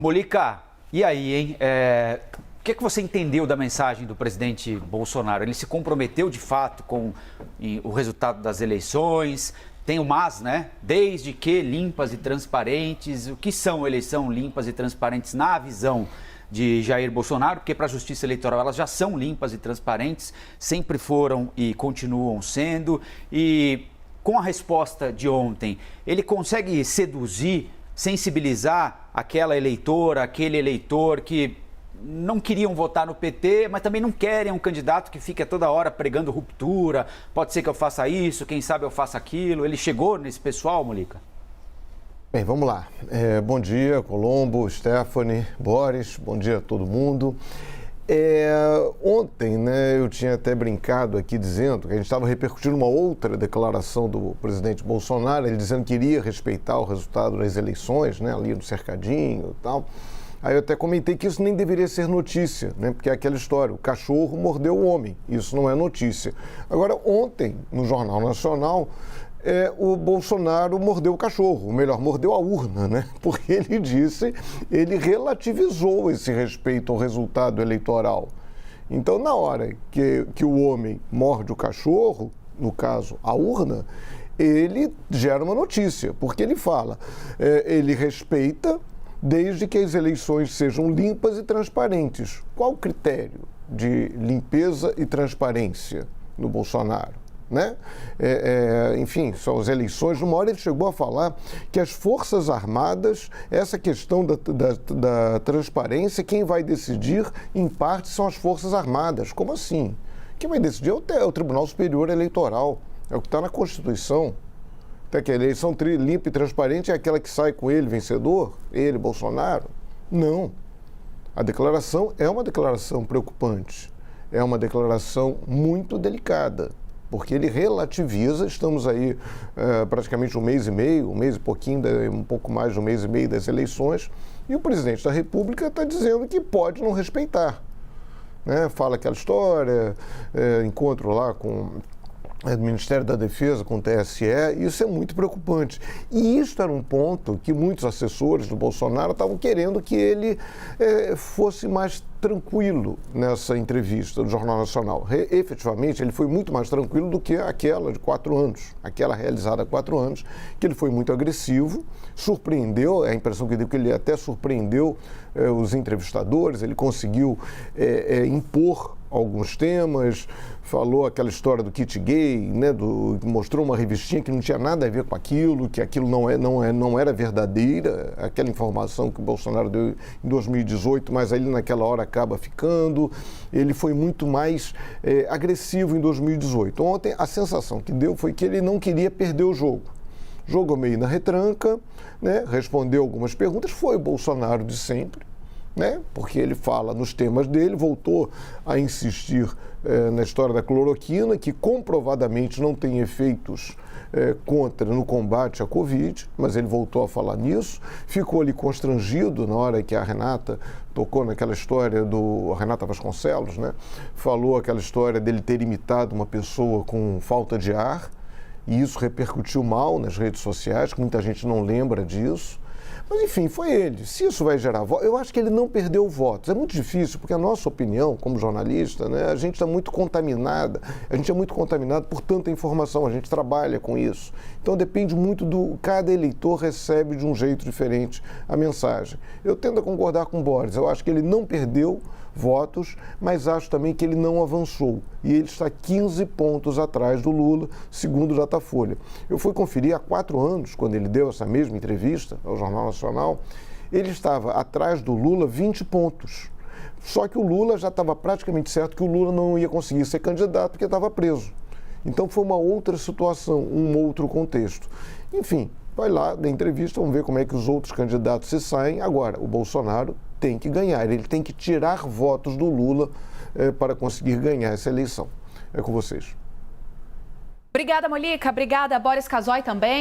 Molica, e aí, hein? O que você entendeu da mensagem do presidente Bolsonaro? Ele se comprometeu de fato com o resultado das eleições? Tem o mas, né? Desde que limpas e transparentes. O que são eleições limpas e transparentes na visão de Jair Bolsonaro? Porque para a Justiça Eleitoral elas já são limpas e transparentes, sempre foram e continuam sendo. E com a resposta de ontem, ele consegue seduzir, sensibilizar aquela eleitora, aquele eleitor que não queriam votar no PT, mas também não querem um candidato que fique a toda hora pregando ruptura, pode ser que eu faça isso, quem sabe eu faça aquilo. Ele chegou nesse pessoal, Molica? Bem, vamos lá. Bom dia, Colombo, Stephanie, Boris, bom dia a todo mundo. Ontem, né, eu tinha até brincado aqui dizendo que a gente estava repercutindo uma outra declaração do presidente Bolsonaro, ele dizendo que iria respeitar o resultado das eleições, né, ali no cercadinho e tal. Aí eu até comentei que isso nem deveria ser notícia, né, porque é aquela história, o cachorro mordeu o homem, isso não é notícia. Agora, ontem, no Jornal Nacional, o Bolsonaro mordeu o cachorro, ou melhor, mordeu a urna, né? Porque ele relativizou esse respeito ao resultado eleitoral. Então, na hora que o homem morde o cachorro, no caso, a urna, ele gera uma notícia, porque ele fala, ele respeita desde que as eleições sejam limpas e transparentes. Qual o critério de limpeza e transparência no Bolsonaro? Né? Enfim, são as eleições. Numa hora ele chegou a falar que as Forças Armadas, essa questão da transparência, quem vai decidir, em parte, são as Forças Armadas. Como assim? Quem vai decidir é o Tribunal Superior Eleitoral, é o que está na Constituição. Até que a eleição limpa e transparente é aquela que sai com ele vencedor, ele, Bolsonaro. Não. A declaração é uma declaração preocupante, é uma declaração muito delicada, porque ele relativiza, estamos aí praticamente um mês e meio, um mês e pouquinho, um pouco mais de um mês e meio das eleições, e o presidente da República está dizendo que pode não respeitar. Né? Fala aquela história, encontro lá com o Ministério da Defesa, com o TSE, isso é muito preocupante. E isso era um ponto que muitos assessores do Bolsonaro estavam querendo que ele fosse mais tranquilo nessa entrevista do Jornal Nacional. Efetivamente, ele foi muito mais tranquilo do que aquela de 4 anos, aquela realizada há 4 anos, que ele foi muito agressivo, surpreendeu, a impressão que deu que ele até surpreendeu os entrevistadores, ele conseguiu impor alguns temas, falou aquela história do kit gay, né, mostrou uma revistinha que não tinha nada a ver com aquilo, que aquilo não era verdadeira, aquela informação que o Bolsonaro deu em 2018, mas aí naquela hora acaba ficando. Ele foi muito mais agressivo em 2018. Ontem a sensação que deu foi que ele não queria perder o jogo. Jogou meio na retranca, né, respondeu algumas perguntas, foi o Bolsonaro de sempre. Né? Porque ele fala nos temas dele, voltou a insistir na história da cloroquina, que comprovadamente não tem efeitos no combate à Covid, mas ele voltou a falar nisso, ficou ali constrangido na hora que a Renata tocou naquela história a Renata Vasconcelos, né? Falou aquela história dele ter imitado uma pessoa com falta de ar, e isso repercutiu mal nas redes sociais, que muita gente não lembra disso. Mas, enfim, foi ele. Se isso vai gerar votos, eu acho que ele não perdeu votos. É muito difícil, porque a nossa opinião, como jornalista, né, a gente está muito contaminada. A gente é muito contaminado por tanta informação, a gente trabalha com isso. Então, depende muito cada eleitor recebe de um jeito diferente a mensagem. Eu tendo a concordar com o Boris. Eu acho que ele não perdeu votos, mas acho também que ele não avançou. E ele está 15 pontos atrás do Lula, segundo o Datafolha. Eu fui conferir há 4 anos, quando ele deu essa mesma entrevista ao Jornal Nacional, ele estava atrás do Lula 20 pontos. Só que o Lula já estava praticamente certo que o Lula não ia conseguir ser candidato porque estava preso. Então foi uma outra situação, um outro contexto. Enfim, vai lá da entrevista, vamos ver como é que os outros candidatos se saem. Agora, o Bolsonaro tem que ganhar, ele tem que tirar votos do Lula para conseguir ganhar essa eleição. É com vocês. Obrigada, Molica. Obrigada, Boris Casoy também.